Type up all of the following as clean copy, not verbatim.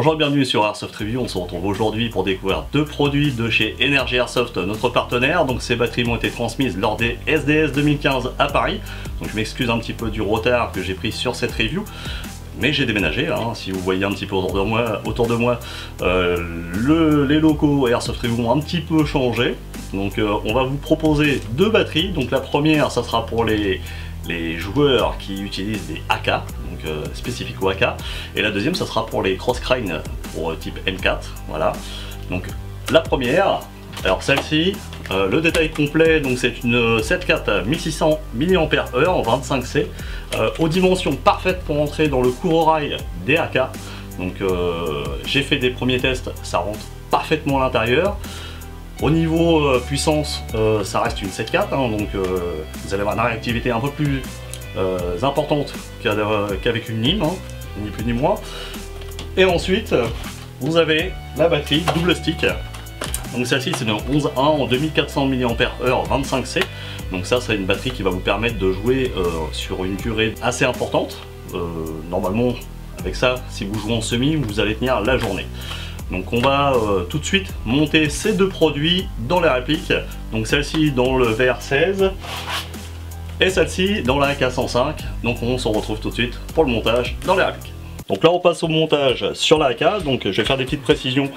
Bonjour et bienvenue sur Airsoft Review. On se retrouve aujourd'hui pour découvrir deux produits de chez Energy Airsoft, notre partenaire. Donc ces batteries m'ont été transmises lors des SDS 2015 à Paris. Donc je m'excuse un petit peu du retard que j'ai pris sur cette review. Mais j'ai déménagé, hein. Si vous voyez un petit peu autour de moi, les locaux Airsoft Review ont un petit peu changé. Donc on va vous proposer deux batteries. Donc la première, ça sera pour les joueurs qui utilisent des AK, donc spécifiques au AK, et la deuxième ça sera pour les cross-crine pour type M4, voilà. Donc la première, alors celle-ci, le détail complet, donc c'est une 7.4 1600 mAh 25C, aux dimensions parfaites pour entrer dans le cours-rail des AK. Donc j'ai fait des premiers tests, ça rentre parfaitement à l'intérieur. Au niveau puissance, ça reste une 7.4, hein, donc vous allez avoir une réactivité un peu plus importante qu'avec une NIM, hein, ni plus ni moins. Et ensuite, vous avez la batterie double stick. Donc celle-ci c'est une 11.1 en 2400 mAh 25C. Donc ça c'est une batterie qui va vous permettre de jouer sur une durée assez importante. Normalement avec ça, si vous jouez en semi, vous allez tenir la journée. Donc on va tout de suite monter ces deux produits dans les répliques. Donc celle-ci dans le VR16 et celle-ci dans la AK105. Donc on se retrouve tout de suite pour le montage dans les répliques. Donc là on passe au montage sur la AK. Donc je vais faire des petites précisions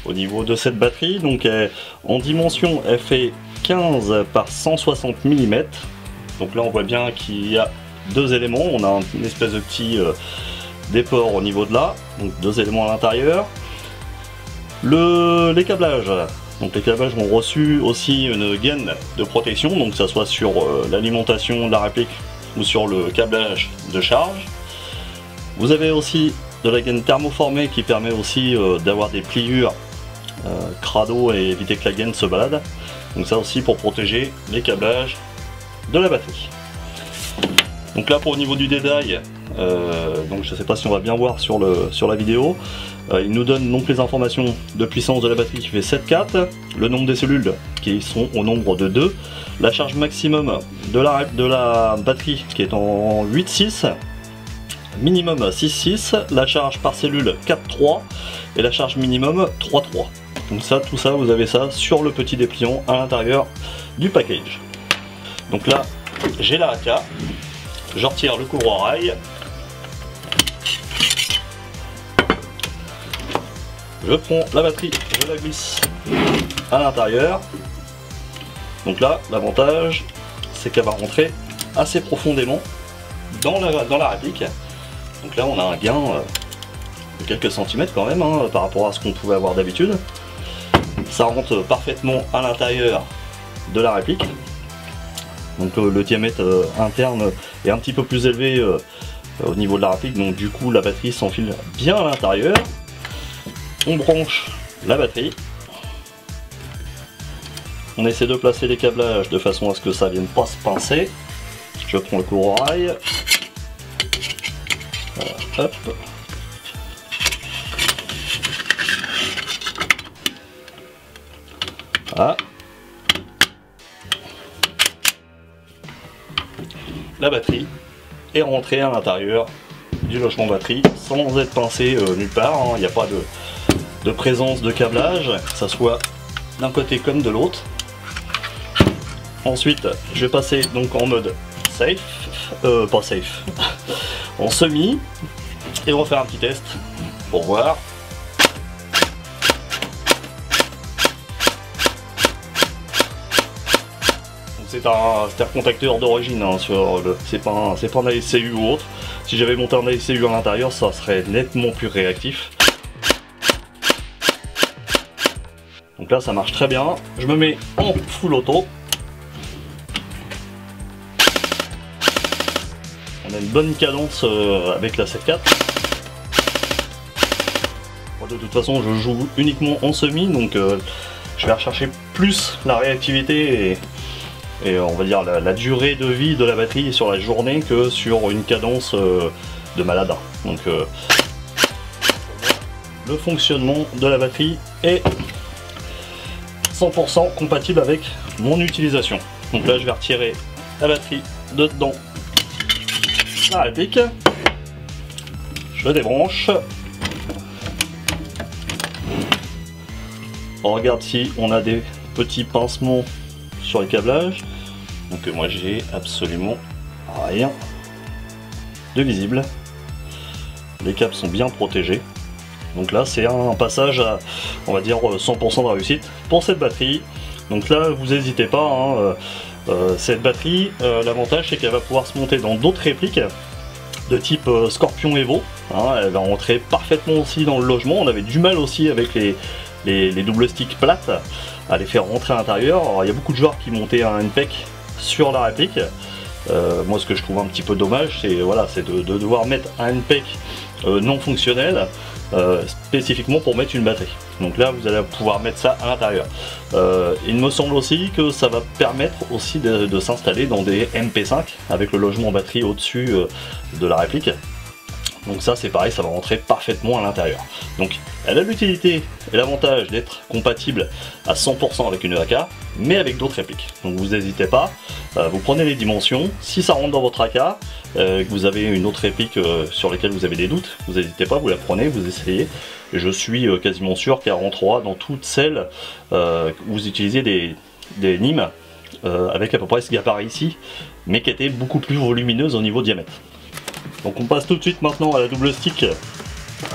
au niveau de cette batterie. Donc en dimension elle fait 15 par 160 mm. Donc là on voit bien qu'il y a deux éléments. On a une espèce de petit déport au niveau de là. Donc deux éléments à l'intérieur. Les câblages, donc les câblages ont reçu aussi une gaine de protection, donc que ça soit sur l'alimentation de la réplique ou sur le câblage de charge. Vous avez aussi de la gaine thermoformée qui permet aussi d'avoir des pliures crado et éviter que la gaine se balade. Donc ça aussi pour protéger les câblages de la batterie. Donc là pour au niveau du détail, donc je ne sais pas si on va bien voir sur la vidéo. Il nous donne donc les informations de puissance de la batterie qui fait 7.4, le nombre des cellules qui sont au nombre de 2, la charge maximum de la batterie qui est en 8.6, minimum 6.6, la charge par cellule 4.3 et la charge minimum 3.3. Donc ça, tout ça, vous avez ça sur le petit dépliant à l'intérieur du package. Donc là, j'ai la AK, je retire le couvre-rail. Je prends la batterie, je la glisse à l'intérieur. Donc là, l'avantage, c'est qu'elle va rentrer assez profondément dans la réplique. Donc là, on a un gain de quelques centimètres quand même, hein, par rapport à ce qu'on pouvait avoir d'habitude. Ça rentre parfaitement à l'intérieur de la réplique. Donc le diamètre interne est un petit peu plus élevé au niveau de la réplique. Donc du coup, la batterie s'enfile bien à l'intérieur. On branche la batterie, on essaie de placer les câblages de façon à ce que ça ne vienne pas se pincer. Je prends le couvre-rail, voilà, hop. Voilà. La batterie est rentrée à l'intérieur du logement batterie sans être pincée nulle part, hein. Il n'y a pas de présence de câblage, que ça soit d'un côté comme de l'autre. Ensuite, je vais passer donc en mode safe, pas safe, en semi, et on va faire un petit test pour voir. C'est un contacteur d'origine, hein, c'est pas un ASCU ou autre. Si j'avais monté un ASCU à l'intérieur, ça serait nettement plus réactif. Donc là ça marche très bien, je me mets en full auto. On a une bonne cadence avec la 7.4. De toute façon je joue uniquement en semi, donc je vais rechercher plus la réactivité et on va dire la durée de vie de la batterie sur la journée que sur une cadence de malade. Donc le fonctionnement de la batterie est 100% compatible avec mon utilisation. Donc là je vais retirer la batterie de dedans la réplique, je débranche, on regarde si on a des petits pincements sur les câblages. Donc moi j'ai absolument rien de visible. Les câbles sont bien protégés. Donc là c'est un passage à, on va dire, 100% de réussite pour cette batterie. Donc là vous n'hésitez pas, hein, cette batterie, l'avantage c'est qu'elle va pouvoir se monter dans d'autres répliques de type Scorpion Evo, hein, elle va rentrer parfaitement aussi dans le logement. On avait du mal aussi avec les double sticks plates à les faire rentrer à l'intérieur. Alors il y a beaucoup de joueurs qui montaient un NPEC sur la réplique. Moi ce que je trouve un petit peu dommage, c'est voilà, de devoir mettre un NPEC non fonctionnel spécifiquement pour mettre une batterie. Donc là vous allez pouvoir mettre ça à l'intérieur. Il me semble aussi que ça va permettre aussi de s'installer dans des MP5 avec le logement batterie au-dessus de la réplique. Donc ça c'est pareil, ça va rentrer parfaitement à l'intérieur. Donc elle a l'utilité et l'avantage d'être compatible à 100% avec une AK, mais avec d'autres répliques. Donc vous n'hésitez pas, vous prenez les dimensions, si ça rentre dans votre AK, que vous avez une autre réplique sur laquelle vous avez des doutes, vous n'hésitez pas, vous la prenez, vous essayez. Et je suis quasiment sûr qu'elle rentrera dans toutes celles où vous utilisez des NIM avec à peu près ce gabarit ici, mais qui était beaucoup plus volumineuse au niveau diamètre. Donc on passe tout de suite maintenant à la double stick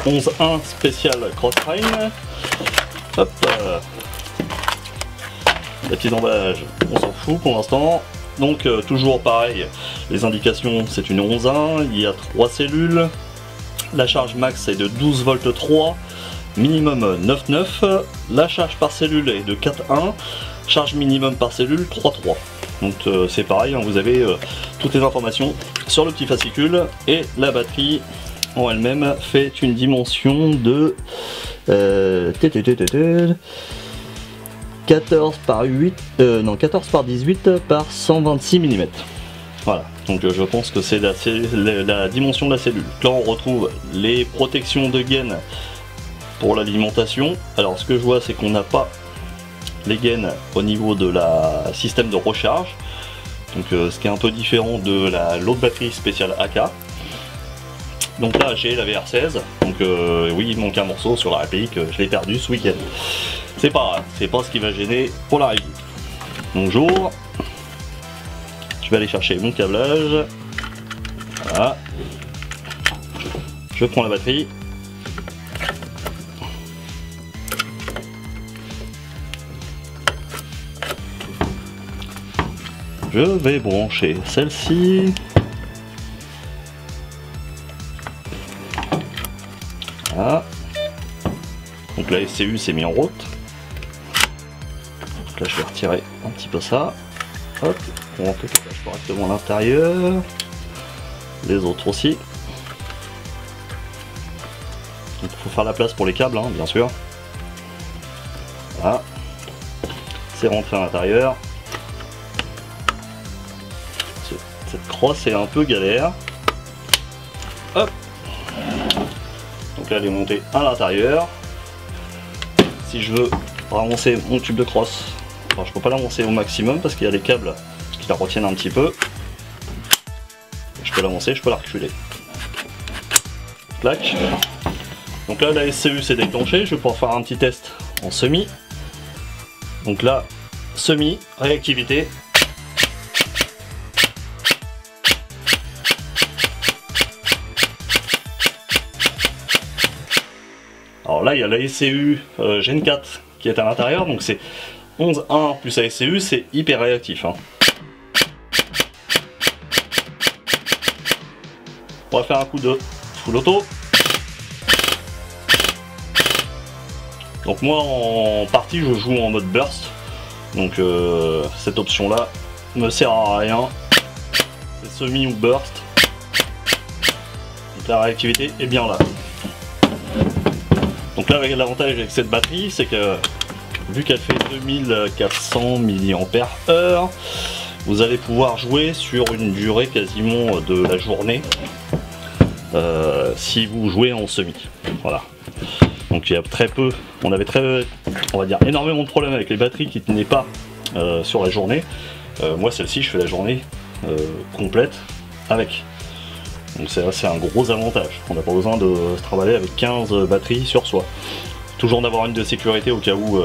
11.1 spécial cross-train. Hop, le petit emballage, on s'en fout pour l'instant. Donc toujours pareil, les indications, c'est une 11.1, il y a 3 cellules. La charge max est de 12 volts 3, minimum 9,9. La charge par cellule est de 4,1, charge minimum par cellule 3,3. Donc c'est pareil, hein, vous avez toutes les informations sur le petit fascicule. Et la batterie en elle-même fait une dimension de 14 par 18 par 126 mm. Voilà, donc je pense que c'est la dimension de la cellule. Là on retrouve les protections de gaine pour l'alimentation. Alors ce que je vois c'est qu'on n'a pas les gaines au niveau de la système de recharge. Donc ce qui est un peu différent de l'autre batterie spéciale AK. Donc là j'ai la VR16, donc oui il manque un morceau sur la réplique, je l'ai perdu ce week-end. C'est pas grave, c'est pas ce qui va gêner pour la review. Donc j'ouvre, je vais aller chercher mon câblage, voilà, je prends la batterie, je vais brancher celle-ci. Voilà. Donc la SCU s'est mis en route. Donc là je vais retirer un petit peu ça. Hop, on rentre le câblage correctement à l'intérieur. Les autres aussi. Donc il faut faire la place pour les câbles, hein, bien sûr. Voilà. C'est rentré à l'intérieur. Cette crosse est un peu galère. Hop. Donc là elle est montée à l'intérieur. Si je veux avancer mon tube de crosse, alors je peux pas l'avancer au maximum parce qu'il y a des câbles qui la retiennent un petit peu. Je peux l'avancer, je peux la reculer. Clac. Donc là la SCU s'est déclenchée, je vais pouvoir faire un petit test en semi. Donc là, semi, réactivité. Alors là il y a la SCU Gen 4 qui est à l'intérieur, donc c'est 11.1 plus la SCU, c'est hyper réactif. Hein. On va faire un coup de full auto. Donc moi en partie je joue en mode burst, donc cette option là me sert à rien, c'est semi ou burst, donc la réactivité est bien là. Donc là l'avantage avec cette batterie c'est que vu qu'elle fait 2400 mAh, vous allez pouvoir jouer sur une durée quasiment de la journée si vous jouez en semi. Voilà. Donc il y a très peu, on avait on va dire énormément de problèmes avec les batteries qui tenaient pas sur la journée. Moi celle-ci je fais la journée complète avec. Donc c'est un gros avantage. On n'a pas besoin de travailler avec 15 batteries sur soi. Toujours en avoir une de sécurité au cas où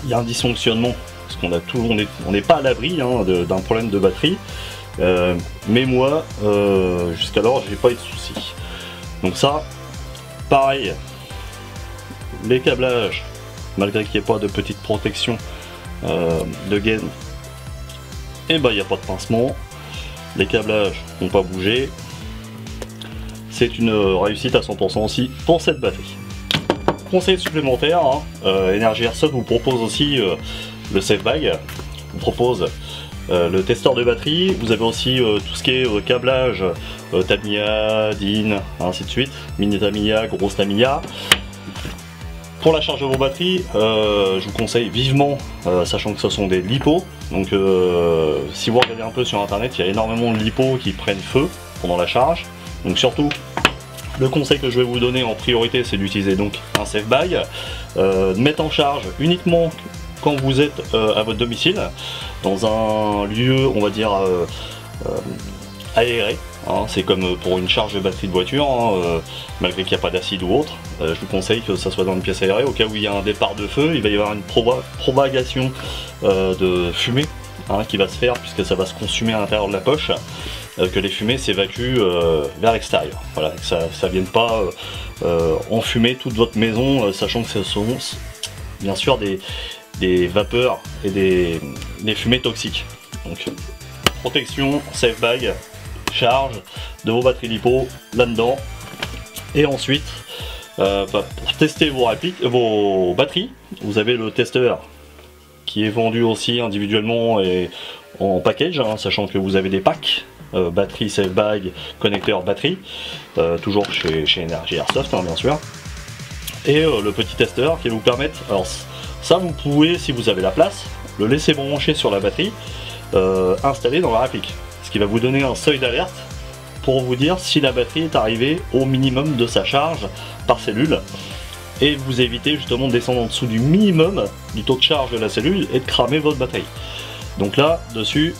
il y a un dysfonctionnement, parce on n'est pas à l'abri hein, d'un problème de batterie, mais moi, jusqu'alors, j'ai pas eu de soucis. Donc ça, pareil, les câblages, malgré qu'il n'y ait pas de petite protection de gaine, et ben il n'y a pas de pincement, les câblages n'ont pas bougé. C'est une réussite à 100% aussi pour cette batterie. Conseil supplémentaire, hein, Energy Airsoft vous propose aussi le safe bag, vous propose le testeur de batterie, vous avez aussi tout ce qui est câblage, Tamiya, DIN, ainsi de suite, mini Tamiya, grosse Tamiya. Pour la charge de vos batteries, je vous conseille vivement, sachant que ce sont des LiPo, donc si vous regardez un peu sur internet, il y a énormément de LiPo qui prennent feu pendant la charge, donc surtout le conseil que je vais vous donner en priorité, c'est d'utiliser donc un safe bag, de mettre en charge uniquement quand vous êtes à votre domicile, dans un lieu, on va dire, aéré. Hein, c'est comme pour une charge de batterie de voiture, hein, malgré qu'il n'y a pas d'acide ou autre. Je vous conseille que ça soit dans une pièce aérée, au cas où il y a un départ de feu, il va y avoir une propagation de fumée hein, qui va se faire, puisque ça va se consumer à l'intérieur de la poche, que les fumées s'évacuent vers l'extérieur. Voilà, que ça ne vienne pas enfumer toute votre maison, sachant que ce sont bien sûr des vapeurs et des fumées toxiques. Donc protection, safe bag, charge de vos batteries LiPo là-dedans. Et ensuite, pour tester vos batteries, vous avez le testeur qui est vendu aussi individuellement et en package, hein, sachant que vous avez des packs. Batterie, safe bag, connecteur, batterie, toujours chez Energy Airsoft hein, bien sûr, et le petit testeur qui va vous permettre, alors ça vous pouvez, si vous avez la place, le laisser brancher sur la batterie installée dans la réplique, ce qui va vous donner un seuil d'alerte pour vous dire si la batterie est arrivée au minimum de sa charge par cellule, et vous éviter justement de descendre en dessous du minimum du taux de charge de la cellule et de cramer votre batterie. Donc là dessus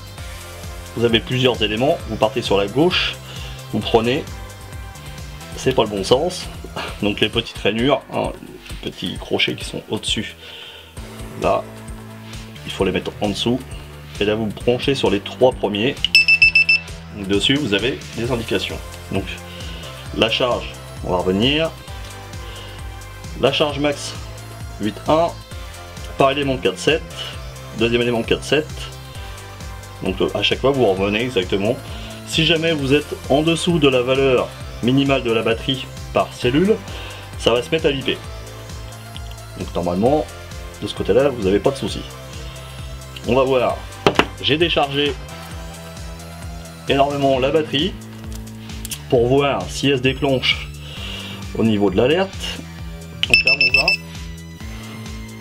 vous avez plusieurs éléments, vous partez sur la gauche, vous prenez, c'est pas le bon sens, donc les petites rainures, hein, les petits crochets qui sont au-dessus, là, il faut les mettre en dessous, et là vous branchez sur les trois premiers, donc dessus vous avez des indications. Donc la charge, on va revenir, la charge max 8.1, par élément 4.7, deuxième élément 4.7, donc à chaque fois vous revenez exactement. Si jamais vous êtes en dessous de la valeur minimale de la batterie par cellule, ça va se mettre à biper. Donc normalement, de ce côté-là, vous n'avez pas de souci. On va voir. J'ai déchargé énormément la batterie pour voir si elle se déclenche au niveau de l'alerte. Donc là, on va.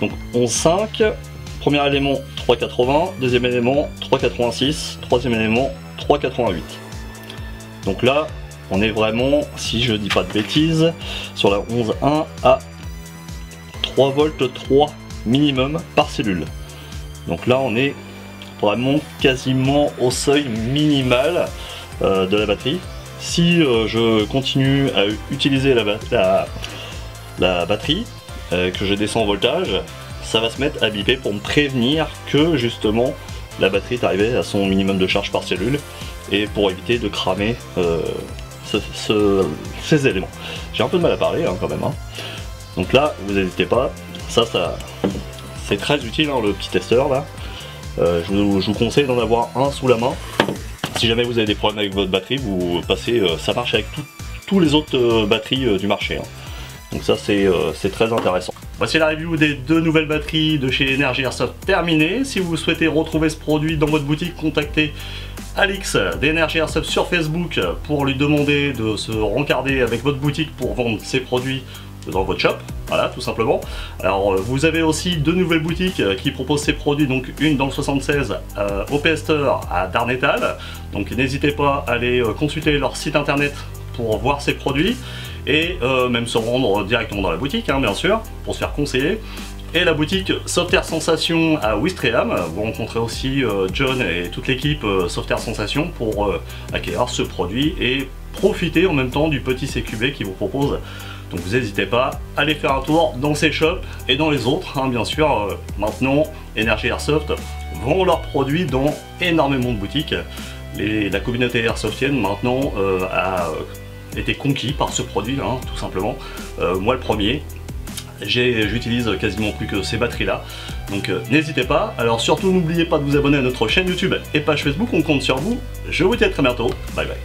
Donc 11.5. Premier élément 3,80, deuxième élément 3,86, troisième élément 3,88. Donc là, on est vraiment, si je dis pas de bêtises, sur la 11.1 à 3 volts 3 minimum par cellule. Donc là, on est vraiment quasiment au seuil minimal de la batterie. Si je continue à utiliser la batterie, que je descends en voltage, ça va se mettre à biper pour me prévenir que justement la batterie est arrivée à son minimum de charge par cellule, et pour éviter de cramer ces éléments. J'ai un peu de mal à parler hein, quand même. Hein. Donc là, vous n'hésitez pas, ça c'est très utile hein, le petit testeur là. Je vous conseille d'en avoir un sous la main. Si jamais vous avez des problèmes avec votre batterie, vous passez, ça marche avec tous les autres batteries du marché. Hein. Donc ça c'est très intéressant. Voici la review des deux nouvelles batteries de chez Energy Airsoft terminée. Si vous souhaitez retrouver ce produit dans votre boutique, contactez Alix d'Energy Airsoft sur Facebook pour lui demander de se rencarder avec votre boutique pour vendre ses produits dans votre shop, voilà tout simplement. Alors vous avez aussi deux nouvelles boutiques qui proposent ces produits, donc une dans le 76 au Pester à Darnétal, donc n'hésitez pas à aller consulter leur site internet pour voir ces produits, et même se rendre directement dans la boutique hein, bien sûr, pour se faire conseiller. Et la boutique Softair Sensation à Ouistreham, vous rencontrez aussi John et toute l'équipe Softair Sensation pour acquérir ce produit et profiter en même temps du petit CQB qui vous propose Donc vous n'hésitez pas à aller faire un tour dans ces shops et dans les autres, hein, bien sûr. Maintenant, Energy Airsoft vend leurs produits dans énormément de boutiques. La communauté airsoftienne maintenant a été conquis par ce produit, hein, tout simplement. Moi le premier, j'utilise quasiment plus que ces batteries là, donc n'hésitez pas. Alors surtout n'oubliez pas de vous abonner à notre chaîne YouTube et page Facebook, on compte sur vous. Je vous dis à très bientôt, bye bye.